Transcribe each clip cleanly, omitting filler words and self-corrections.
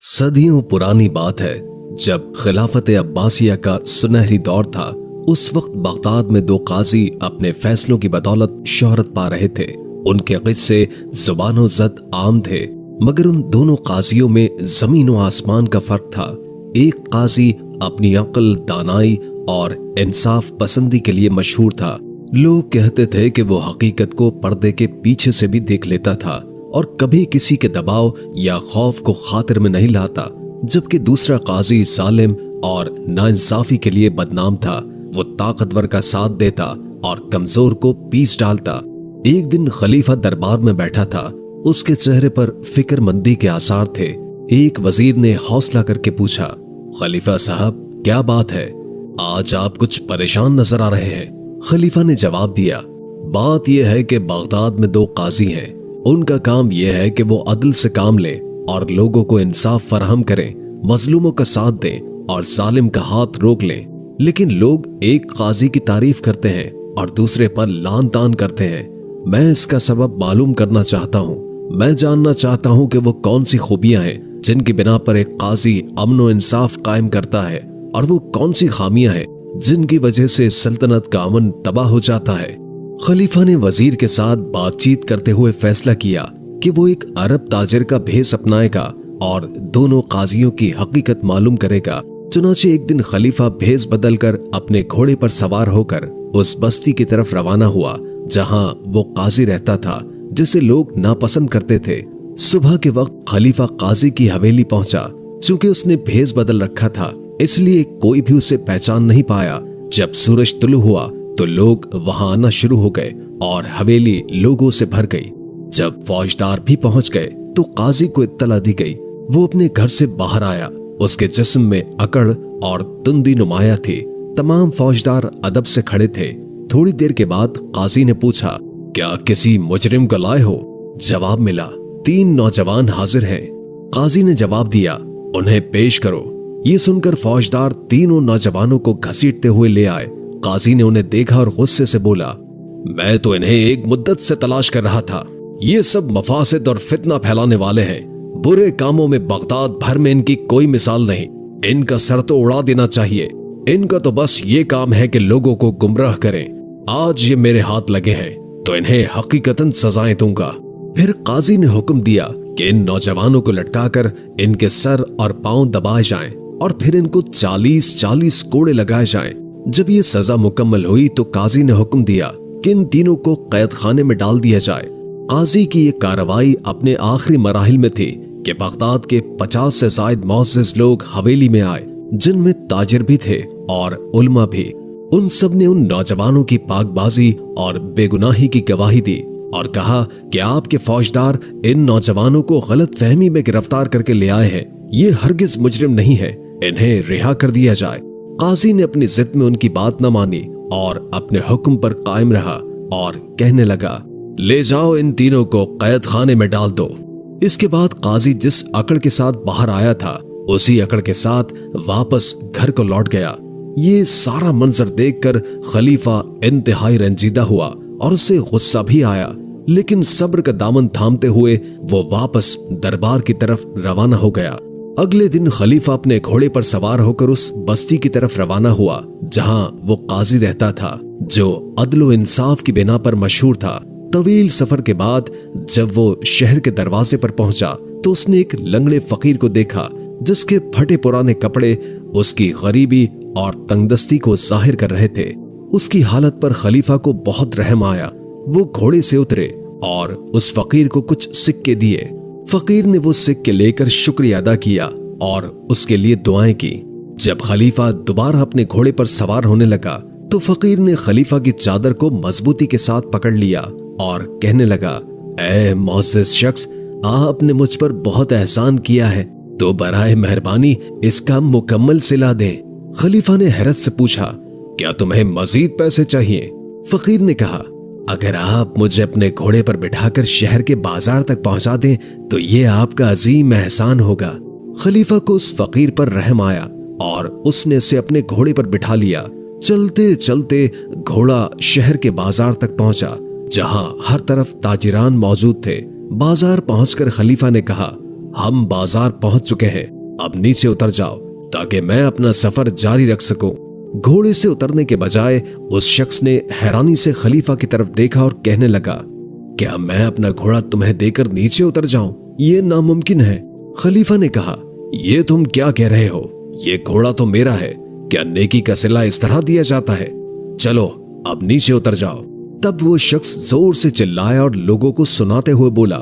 सदियों पुरानी बात है, जब खिलाफत अब्बासिया का सुनहरी दौर था। उस वक्त बगदाद में दो काजी अपने फैसलों की बदौलत शोहरत पा रहे थे। उनके किस्से जुबानो ज़द आम थे, मगर उन दोनों काजियों में जमीन व आसमान का फर्क था। एक काजी अपनी अक्ल, दानाई और इंसाफ पसंदी के लिए मशहूर था। लोग कहते थे कि वो हकीकत को पर्दे के पीछे से भी देख लेता था और कभी किसी के दबाव या खौफ को खातिर में नहीं लाता। जबकि दूसरा काजी जालिम और नाइंसाफी के लिए बदनाम था। वो ताकतवर का साथ देता और कमजोर को पीस डालता। एक दिन खलीफा दरबार में बैठा था। उसके चेहरे पर फिक्रमंदी के आसार थे। एक वजीर ने हौसला करके पूछा, खलीफा साहब, क्या बात है? आज आप कुछ परेशान नजर आ रहे हैं। खलीफा ने जवाब दिया, बात यह है कि बगदाद में दो काजी हैं। उनका काम यह है कि वो अदल से काम लें और लोगों को इंसाफ फराहम करें, मजलूमों का साथ दें और जालिम का हाथ रोक लें। लेकिन लोग एक काजी की तारीफ करते हैं और दूसरे पर लान तान करते हैं। मैं इसका सबब मालूम करना चाहता हूँ। मैं जानना चाहता हूँ कि वो कौन सी खूबियां हैं जिनकी बिना पर एक काजी अमन व इंसाफ कायम करता है, और वो कौन सी खामियां हैं जिनकी वजह से सल्तनत का अमन तबाह हो जाता है। खलीफा ने वजीर के साथ बातचीत करते हुए फैसला किया कि वो एक अरब ताजिर का भेष अपनाएगा और दोनों काजियों की हकीकत मालूम करेगा। चुनाचे एक दिन खलीफा भेष बदलकर अपने घोड़े पर सवार होकर उस बस्ती की तरफ रवाना हुआ जहां वो काजी रहता था, जिसे लोग नापसंद करते थे। सुबह के वक्त खलीफा काजी की हवेली पहुंचा। चूंकि उसने भेष बदल रखा था, इसलिए कोई भी उसे पहचान नहीं पाया। जब सूरज तुलू हुआ तो लोग वहां आना शुरू हो गए और हवेली लोगों से भर गई। जब फौजदार भी पहुंच गए तो काजी को इत्तला दी गई। वो अपने घर से बाहर आया। उसके जिस्म में अकड़ और तुंदी नुमाया थी। तमाम फौजदार अदब से खड़े थे। थोड़ी देर के बाद काजी ने पूछा, क्या किसी मुजरिम को लाए हो? जवाब मिला, 3 नौजवान हाजिर हैं। काजी ने जवाब दिया, उन्हें पेश करो। ये सुनकर फौजदार तीनों नौजवानों को घसीटते हुए ले आए। काजी ने उन्हें देखा और गुस्से से बोला, मैं तो इन्हें एक मुद्दत से तलाश कर रहा था। ये सब मफासिद और फितना फैलाने वाले हैं। बुरे कामों में बगदाद भर में इनकी कोई मिसाल नहीं। इनका सर तो उड़ा देना चाहिए। इनका तो बस ये काम है कि लोगों को गुमराह करें। आज ये मेरे हाथ लगे हैं तो इन्हें हकीकतन सजाएं दूंगा। फिर काजी ने हुक्म दिया कि इन नौजवानों को लटकाकर इनके सर और पांव दबाए जाएं और फिर इनको 40-40 कोड़े लगाए जाएं। जब ये सजा मुकम्मल हुई तो काजी ने हुक्म दिया कि इन तीनों को कैद खाने में डाल दिया जाए। काजी की ये कार्रवाई अपने आखिरी मराहिल में थी कि बगदाद के 50 से ज्यादा मुअज़्ज़िज़ लोग हवेली में आए, जिनमें ताजिर भी थे और उलमा भी। उन सब ने उन नौजवानों की पाकबाजी और बेगुनाही की गवाही दी और कहा कि आपके फौजदार इन नौजवानों को गलत फहमी में गिरफ्तार करके ले आए हैं। ये हरगिज मुजरिम नहीं है, इन्हें रिहा कर दिया जाए। काजी ने अपनी जिद में उनकी बात न मानी और अपने हुक्म पर कायम रहा और कहने लगा, ले जाओ इन तीनों को कैद खाने में डाल दो। इसके बाद काजी जिस अकड़ के साथ बाहर आया था, उसी अकड़ के साथ वापस घर को लौट गया। ये सारा मंजर देखकर खलीफा इंतहाई रंजीदा हुआ और उसे गुस्सा भी आया, लेकिन सब्र का दामन थामते हुए वो वापस दरबार की तरफ रवाना हो गया। अगले दिन खलीफा अपने घोड़े पर सवार होकर उस बस्ती की तरफ रवाना हुआ जहां वो काजी रहता था, जो अदल व इंसाफ की बिना पर मशहूर था। तवील सफर के बाद जब वो शहर के दरवाजे पर पहुंचा तो उसने एक लंगड़े फकीर को देखा, जिसके फटे पुराने कपड़े उसकी गरीबी और तंगदस्ती को जाहिर कर रहे थे। उसकी हालत पर खलीफा को बहुत रहम आया। वो घोड़े से उतरे और उस फकीर को कुछ सिक्के दिए। फकीर ने वो सिक्के लेकर शुक्रिया अदा किया और उसके लिए दुआएं की। जब खलीफा दोबारा अपने घोड़े पर सवार होने लगा तो फकीर ने खलीफा की चादर को मजबूती के साथ पकड़ लिया और कहने लगा, ऐ मुअज़्ज़िज़ शख्स, आपने मुझ पर बहुत एहसान किया है, तो बराए मेहरबानी इसका मुकम्मल सिला दें। खलीफा ने हैरत से पूछा, क्या तुम्हें मजीद पैसे चाहिए? फकीर ने कहा, अगर आप मुझे अपने घोड़े पर बिठाकर शहर के बाजार तक पहुंचा दें तो ये आपका अजीम एहसान होगा। खलीफा को उस फकीर पर रहम आया और उसने उसे अपने घोड़े पर बिठा लिया। चलते चलते घोड़ा शहर के बाजार तक पहुंचा, जहां हर तरफ ताजिरान मौजूद थे। बाजार पहुंचकर खलीफा ने कहा, हम बाजार पहुंच चुके हैं, अब नीचे उतर जाओ ताकि मैं अपना सफर जारी रख सकूं। घोड़े से उतरने के बजाय उस शख्स ने हैरानी से खलीफा की तरफ देखा और कहने लगा, क्या मैं अपना घोड़ा तुम्हें देकर नीचे उतर जाऊं? ये नामुमकिन है। खलीफा ने कहा, ये तुम क्या कह रहे हो? ये घोड़ा तो मेरा है। क्या नेकी का सिला इस तरह दिया जाता है? चलो अब नीचे उतर जाओ। तब वो शख्स जोर से चिल्लाया और लोगों को सुनाते हुए बोला,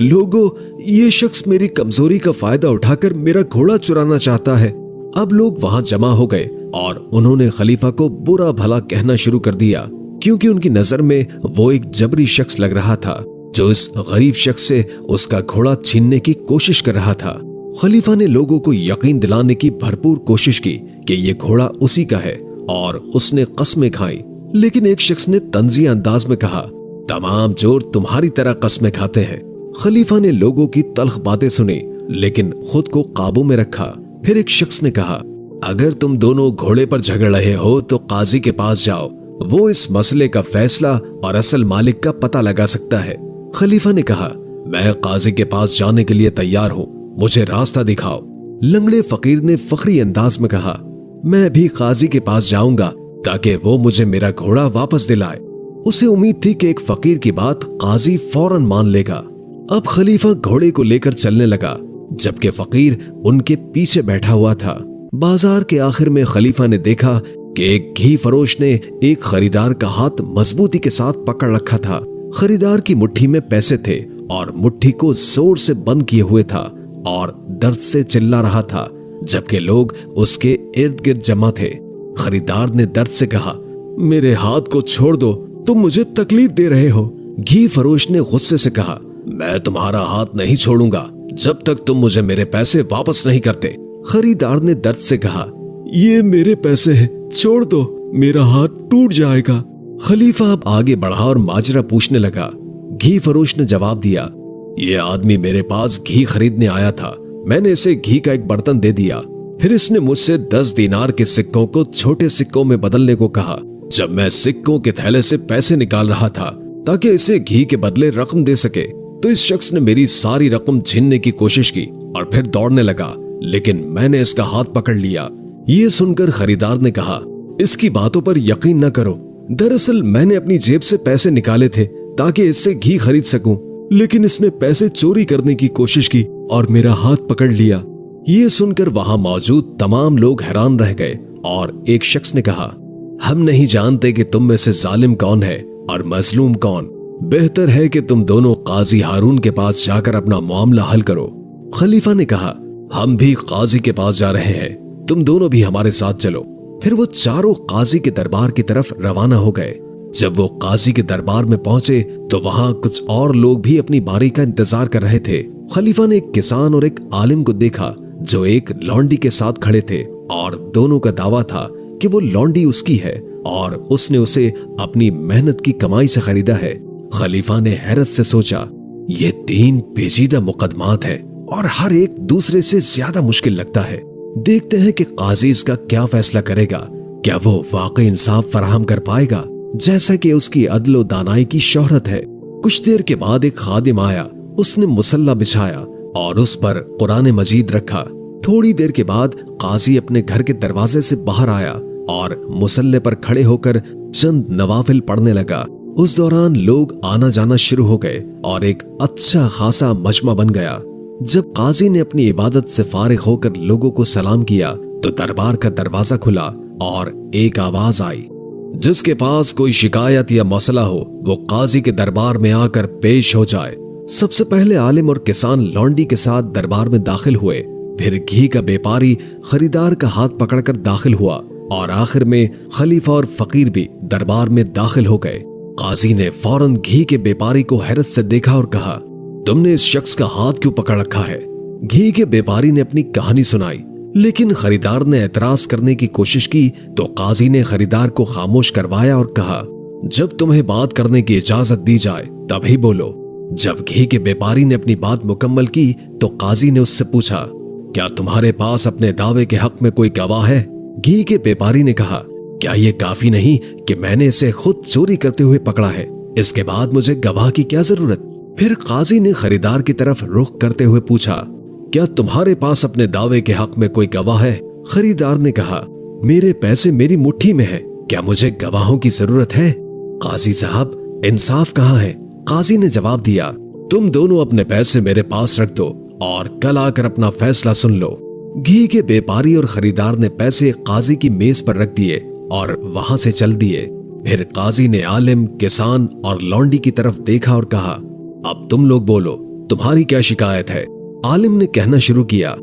लोगों, ये शख्स मेरी कमजोरी का फायदा उठाकर मेरा घोड़ा चुराना चाहता है। अब लोग वहां जमा हो गए और उन्होंने खलीफा को बुरा भला कहना शुरू कर दिया, क्योंकि उनकी नजर में वो एक जबरी शख्स लग रहा था जो इस गरीब शख्स से उसका घोड़ा छीनने की कोशिश कर रहा था। खलीफा ने लोगों को यकीन दिलाने की भरपूर कोशिश की कि ये घोड़ा उसी का है और उसने कस्में खाई, लेकिन एक शख्स ने तंजिया अंदाज में कहा, तमाम चोर तुम्हारी तरह कस्में खाते हैं। खलीफा ने लोगों की तल्ख बातें सुनी लेकिन खुद को काबू में रखा। फिर एक शख्स ने कहा, अगर तुम दोनों घोड़े पर झगड़ रहे हो तो काजी के पास जाओ, वो इस मसले का फैसला और असल मालिक का पता लगा सकता है। खलीफा ने कहा, मैं काजी के पास जाने के लिए तैयार हूँ, मुझे रास्ता दिखाओ। लंगड़े फकीर ने फखरी अंदाज में कहा, मैं भी काजी के पास जाऊंगा ताकि वो मुझे मेरा घोड़ा वापस दिलाए। उसे उम्मीद थी कि एक फकीर की बात काजी फौरन मान लेगा। अब खलीफा घोड़े को लेकर चलने लगा जबकि फकीर उनके पीछे बैठा हुआ था। बाजार के आखिर में खलीफा ने देखा कि एक घी फरोश ने एक खरीदार का हाथ मजबूती के साथ पकड़ रखा था। खरीदार की मुट्ठी में पैसे थे और मुट्ठी को जोर से बंद किए हुए था और दर्द से चिल्ला रहा था, जबकि लोग उसके इर्द गिर्द जमा थे। खरीदार ने दर्द से कहा, मेरे हाथ को छोड़ दो, तुम मुझे तकलीफ दे रहे हो। घी फरोश ने गुस्से से कहा, मैं तुम्हारा हाथ नहीं छोड़ूंगा जब तक तुम मुझे मेरे पैसे वापस नहीं करते। खरीदार ने दर्द से कहा, ये मेरे पैसे हैं, छोड़ दो, मेरा हाथ टूट जाएगा। खलीफा अब आगे बढ़ा और माजरा पूछने लगा। घी फरोश ने जवाब दिया, ये आदमी मेरे पास घी खरीदने आया था, मैंने इसे घी का एक बर्तन दे दिया, फिर इसने मुझसे 10 दीनार के सिक्कों को छोटे सिक्कों में बदलने को कहा। जब मैं सिक्कों के थैले से पैसे निकाल रहा था ताकि इसे घी के बदले रकम दे सके, तो इस शख्स ने मेरी सारी रकम छीनने की कोशिश की और फिर दौड़ने लगा, लेकिन मैंने इसका हाथ पकड़ लिया। ये सुनकर खरीदार ने कहा, इसकी बातों पर यकीन न करो, दरअसल मैंने अपनी जेब से पैसे निकाले थे ताकि इससे घी खरीद सकूं, लेकिन इसने पैसे चोरी करने की कोशिश की और मेरा हाथ पकड़ लिया। ये सुनकर वहां मौजूद तमाम लोग हैरान रह गए और एक शख्स ने कहा, हम नहीं जानते कि तुम में से जालिम कौन है और मजलूम कौन। बेहतर है कि तुम दोनों काजी हारून के पास जाकर अपना मामला हल करो। खलीफा ने कहा, हम भी काजी के पास जा रहे हैं, तुम दोनों भी हमारे साथ चलो। फिर वो चारों काजी के दरबार की तरफ रवाना हो गए। जब वो काजी के दरबार में पहुंचे तो वहां कुछ और लोग भी अपनी बारी का इंतजार कर रहे थे। खलीफा ने एक किसान और एक आलिम को देखा जो एक लौंडी के साथ खड़े थे और दोनों का दावा था कि वो लौंडी उसकी है और उसने उसे अपनी मेहनत की कमाई से खरीदा है। खलीफा ने हैरत से सोचा, ये 3 पेचीदा मुकदमात हैं और हर एक दूसरे से ज्यादा मुश्किल लगता है। देखते हैं कि काजी इसका क्या फैसला करेगा। क्या वो वाकई इंसाफ फराहम कर पाएगा जैसा कि उसकी अदलो दानाई की शोहरत है। कुछ देर के बाद एक खादिम आया, उसने मुसल्ला बिछाया और उस पर कुरान मजीद रखा। थोड़ी देर के बाद काजी अपने घर के दरवाजे से बाहर आया और मुसल्ले पर खड़े होकर चंद नवाफिल पढ़ने लगा। उस दौरान लोग आना जाना शुरू हो गए और एक अच्छा खासा मजमा बन गया। जब काजी ने अपनी इबादत से फारिग होकर लोगों को सलाम किया तो दरबार का दरवाजा खुला और एक आवाज आई, जिसके पास कोई शिकायत या मसला हो वो काजी के दरबार में आकर पेश हो जाए। सबसे पहले आलिम और किसान लौंडी के साथ दरबार में दाखिल हुए, फिर घी का व्यापारी खरीदार का हाथ पकड़कर दाखिल हुआ और आखिर में खलीफा और फकीर भी दरबार में दाखिल हो गए। काजी ने फौरन घी के व्यापारी को हैरत से देखा और कहा, तुमने इस शख्स का हाथ क्यों पकड़ रखा है? घी के व्यापारी ने अपनी कहानी सुनाई, लेकिन खरीदार ने एतराज करने की कोशिश की तो काजी ने खरीदार को खामोश करवाया और कहा, जब तुम्हें बात करने की इजाजत दी जाए तभी बोलो। जब घी के व्यापारी ने अपनी बात मुकम्मल की तो काजी ने उससे पूछा, क्या तुम्हारे पास अपने दावे के हक में कोई गवाह है? घी के व्यापारी ने कहा, क्या यह काफी नहीं कि मैंने इसे खुद चोरी करते हुए पकड़ा है? इसके बाद मुझे गवाह की क्या जरूरत? फिर काजी ने खरीदार की तरफ रुख करते हुए पूछा, क्या तुम्हारे पास अपने दावे के हक में कोई गवाह है? खरीदार ने कहा, मेरे पैसे मेरी मुट्ठी में है, क्या मुझे गवाहों की जरूरत है? काजी साहब, इंसाफ कहाँ है? काजी ने जवाब दिया, तुम दोनों अपने पैसे मेरे पास रख दो और कल आकर अपना फैसला सुन लो। घी के व्यापारी और खरीदार ने पैसे काजी की मेज पर रख दिए और वहां से चल दिए। फिर काजी ने आलिम, किसान और लौंडी की तरफ देखा और कहा, अब तुम लोग बोलो, तुम्हारी क्या शिकायत है? आलिम ने कहना शुरू किया,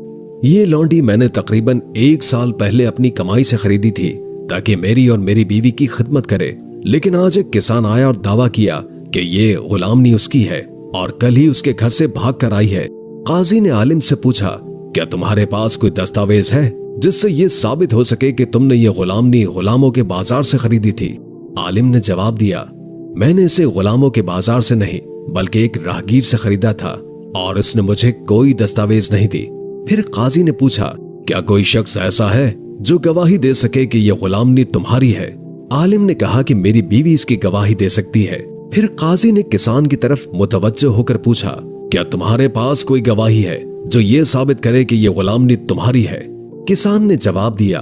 ये लौंडी मैंने तकरीबन 1 साल पहले अपनी कमाई से खरीदी थी ताकि मेरी और मेरी बीवी की खिदमत करे, लेकिन आज एक किसान आया और दावा किया कि ये गुलामनी उसकी है और कल ही उसके घर से भाग कर आई है। काजी ने आलिम से पूछा, क्या तुम्हारे पास कोई दस्तावेज है जिससे ये साबित हो सके कि तुमने ये गुलामनी गुलामों के बाजार से खरीदी थी? आलिम ने जवाब दिया, मैंने इसे गुलामों के बाजार से नहीं बल्कि एक राहगीर से खरीदा था और उसने मुझे कोई दस्तावेज नहीं दी। फिर काजी ने पूछा, क्या कोई शख्स ऐसा है जो गवाही दे सके कि यह गुलामनी तुम्हारी है? आलिम ने कहा कि मेरी बीवी इसकी गवाही दे सकती है। फिर काजी ने किसान की तरफ मुतवज्जो होकर पूछा, क्या तुम्हारे पास कोई गवाही है जो ये साबित करे कि यह गुलामनी तुम्हारी है? किसान ने जवाब दिया,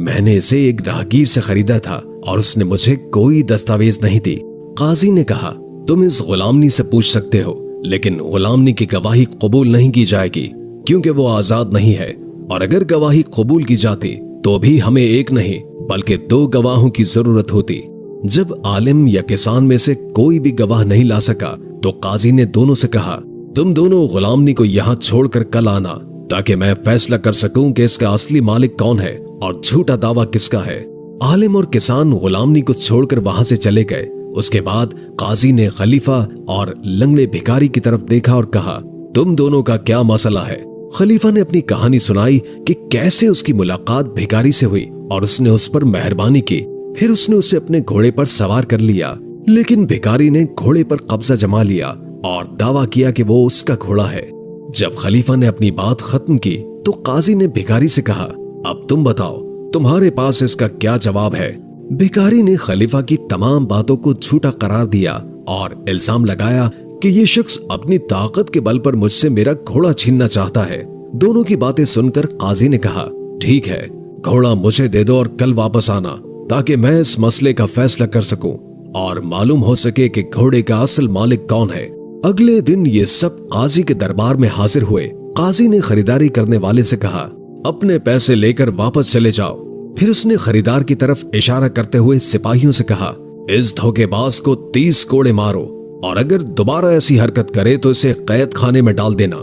मैंने इसे एक राहगीर से खरीदा था और उसने मुझे कोई दस्तावेज नहीं दी। काजी ने कहा, तुम इस गुलामनी से पूछ सकते हो, लेकिन गुलामनी की गवाही कबूल नहीं की जाएगी क्योंकि वो आजाद नहीं है, और अगर गवाही कबूल की जाती तो भी हमें एक नहीं बल्कि 2 गवाहों की जरूरत होती। जब आलिम या किसान में से कोई भी गवाह नहीं ला सका तो काजी ने दोनों से कहा, तुम दोनों गुलामनी को यहाँ छोड़कर कल आना ताकि मैं फैसला कर सकूं कि इसका असली मालिक कौन है और झूठा दावा किसका है। आलिम और किसान गुलामनी को छोड़कर वहां से चले गए। उसके बाद काजी ने खलीफा और लंगड़े भिखारी की तरफ देखा और कहा, तुम दोनों का क्या मसला है? खलीफा ने अपनी कहानी सुनाई कि कैसे उसकी मुलाकात भिखारी से हुई और उसने उस पर मेहरबानी की। फिर उसने उसे अपने घोड़े पर सवार कर लिया, लेकिन भिखारी ने घोड़े पर कब्जा जमा लिया और दावा किया कि वो उसका घोड़ा है। जब खलीफा ने अपनी बात खत्म की तो काजी ने भिखारी से कहा, अब तुम बताओ, तुम्हारे पास इसका क्या जवाब है? भिखारी ने खलीफा की तमाम बातों को झूठा करार दिया और इल्जाम लगाया कि ये शख्स अपनी ताकत के बल पर मुझसे मेरा घोड़ा छीनना चाहता है। दोनों की बातें सुनकर काजी ने कहा, ठीक है, घोड़ा मुझे दे दो और कल वापस आना ताकि मैं इस मसले का फैसला कर सकूं और मालूम हो सके कि घोड़े का असल मालिक कौन है। अगले दिन ये सब काजी के दरबार में हाजिर हुए। काजी ने खरीदारी करने वाले से कहा, अपने पैसे लेकर वापस चले जाओ। फिर उसने खरीदार की तरफ इशारा करते हुए सिपाहियों से कहा, इस धोखेबाज को 30 कोड़े मारो और अगर दोबारा ऐसी हरकत करे तो इसे कैद खाने में डाल देना।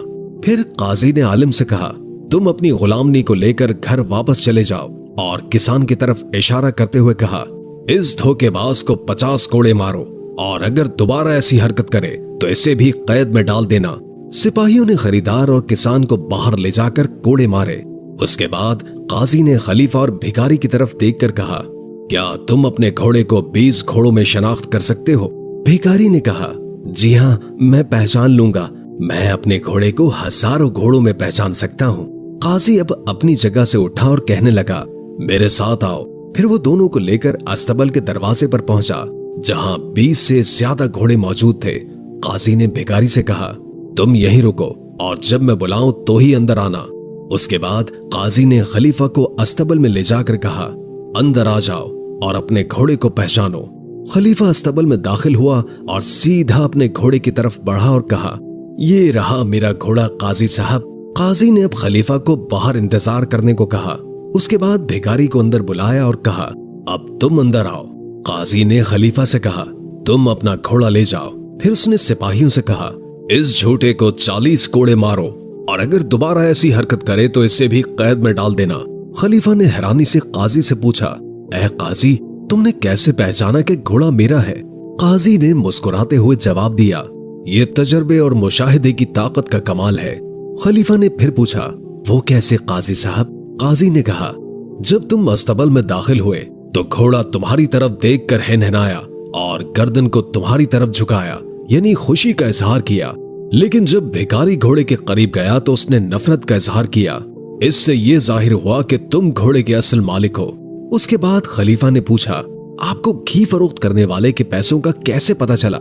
फिर काजी ने आलिम से कहा, तुम अपनी गुलामनी को लेकर घर वापस चले जाओ, और किसान की तरफ इशारा करते हुए कहा, इस धोखेबाज को 50 कोड़े मारो और अगर दोबारा ऐसी हरकत करे तो इसे भी कैद में डाल देना। सिपाहियों ने खरीदार और किसान को बाहर ले जाकर कोड़े मारे। उसके बाद काजी ने खलीफा और भिखारी की तरफ देखकर कहा, क्या तुम अपने घोड़े को 20 घोड़ों में शनाख्त कर सकते हो? भिखारी ने कहा, जी हाँ, मैं पहचान लूंगा। मैं अपने घोड़े को हजारों घोड़ों में पहचान सकता हूँ। काजी अब अपनी जगह से उठा और कहने लगा, मेरे साथ आओ। फिर वो दोनों को लेकर अस्तबल के दरवाजे पर पहुंचा जहां 20 से ज्यादा घोड़े मौजूद थे। काजी ने भिखारी से कहा, तुम यहीं रुको और जब मैं बुलाऊं तो ही अंदर आना। उसके बाद काजी ने खलीफा को अस्तबल में ले जाकर कहा, अंदर आ जाओ और अपने घोड़े को पहचानो। खलीफा अस्तबल में दाखिल हुआ और सीधा अपने घोड़े की तरफ बढ़ा और कहा, ये रहा मेरा घोड़ा काजी साहब। काजी ने अब खलीफा को बाहर इंतजार करने को कहा। उसके बाद भिखारी को अंदर बुलाया और कहा, अब तुम अंदर आओ। काजी ने खलीफा से कहा, तुम अपना घोड़ा ले जाओ। फिर उसने सिपाहियों से कहा, इस झूठे को 40 कोड़े मारो और अगर दोबारा ऐसी हरकत करे तो इसे भी कैद में डाल देना। खलीफा ने हैरानी से काजी से पूछा, ऐ काजी, तुमने कैसे पहचाना कि घोड़ा मेरा है? काजी ने मुस्कुराते हुए जवाब दिया, ये तजर्बे और मुशाहिदे की ताकत का कमाल है। खलीफा ने फिर पूछा, वो कैसे काजी साहब? काजी ने कहा, जब तुम अस्तबल में दाखिल हुए तो घोड़ा तुम्हारी तरफ देखकर हिनहिनाया और गर्दन को तुम्हारी तरफ झुकाया, यानी खुशी का इजहार किया। लेकिन जब भिखारी घोड़े के करीब गया तो उसने नफरत का इजहार किया। इससे यह जाहिर हुआ कि तुम घोड़े के असल मालिक हो। उसके बाद खलीफा ने पूछा, आपको घी फरोख्त करने वाले के पैसों का कैसे पता चला?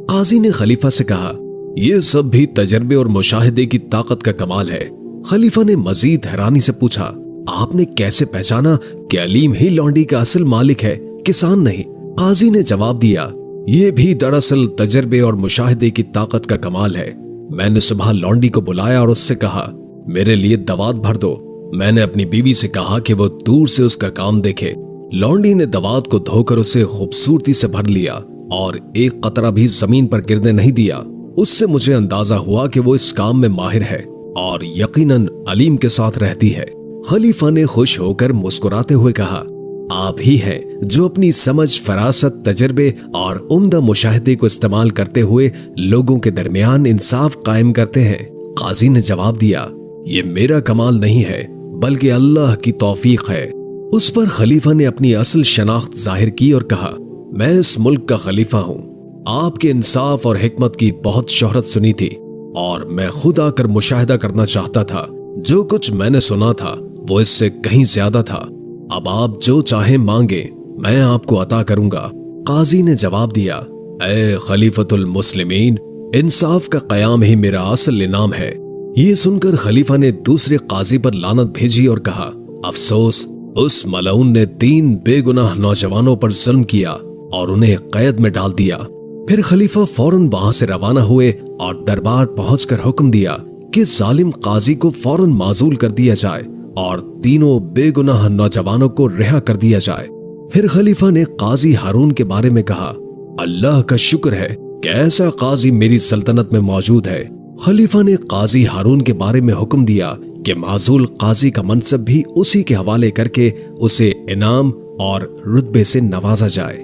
काजी ने खलीफा से कहा, यह सब भी तजर्बे और मुशाहिदे की ताकत का कमाल है। खलीफा ने मजीद हैरानी से पूछा, आपने कैसे पहचाना कि अलीम ही लौंडी का असल मालिक है, किसान नहीं? काजी ने जवाब दिया, ये भी दरअसल तजर्बे और मुशाहिदे की ताकत का कमाल है। मैंने सुबह लौंडी को बुलाया और उससे कहा, मेरे लिए दवात भर दो। मैंने अपनी बीवी से कहा कि वो दूर से उसका काम देखे। लौंडी ने दवात को धोकर उसे खूबसूरती से भर लिया और एक कतरा भी जमीन पर गिरने नहीं दिया। उससे मुझे अंदाजा हुआ कि वो इस काम में माहिर है और यकीनन अलीम के साथ रहती है। खलीफा ने खुश होकर मुस्कुराते हुए कहा, आप ही हैं जो अपनी समझ, फरासत, तजर्बे और उम्दा मुशाहिदे को इस्तेमाल करते हुए लोगों के दरमियान इंसाफ कायम करते हैं। काजी ने जवाब दिया, ये मेरा कमाल नहीं है बल्कि अल्लाह की तौफीक है। उस पर खलीफा ने अपनी असल शनाख्त जाहिर की और कहा, मैं इस मुल्क का खलीफा हूं। आपके इंसाफ और हिकमत की बहुत शोहरत सुनी थी और मैं खुद आकर मुशाहिदा करना चाहता था। जो कुछ मैंने सुना था वो इससे कहीं ज्यादा था। अब आप जो चाहे मांगे, मैं आपको अता करूंगा। काजी ने जवाब दिया, ए खलीफतुल मुस्लिमीन, इंसाफ का कयाम ही मेरा असल इनाम है। ये सुनकर खलीफा ने दूसरे काजी पर लानत भेजी और कहा, अफसोस, उस मलऊन ने 3 बेगुनाह नौजवानों पर जुल्म किया और उन्हें कैद में डाल दिया। फिर खलीफा फौरन वहां से रवाना हुए और दरबार पहुंचकर हुक्म दिया कि जालिम काजी को फौरन माजूल कर दिया जाए और तीनों बेगुनाह नौजवानों को रिहा कर दिया जाए। फिर खलीफा ने काजी हारून के बारे में कहा, अल्लाह का शुक्र है कि ऐसा काजी मेरी सल्तनत में मौजूद है। खलीफा ने काजी हारून के बारे में हुक्म दिया कि माजूल काजी का मनसब भी उसी के हवाले करके उसे इनाम और रुतबे से नवाजा जाए।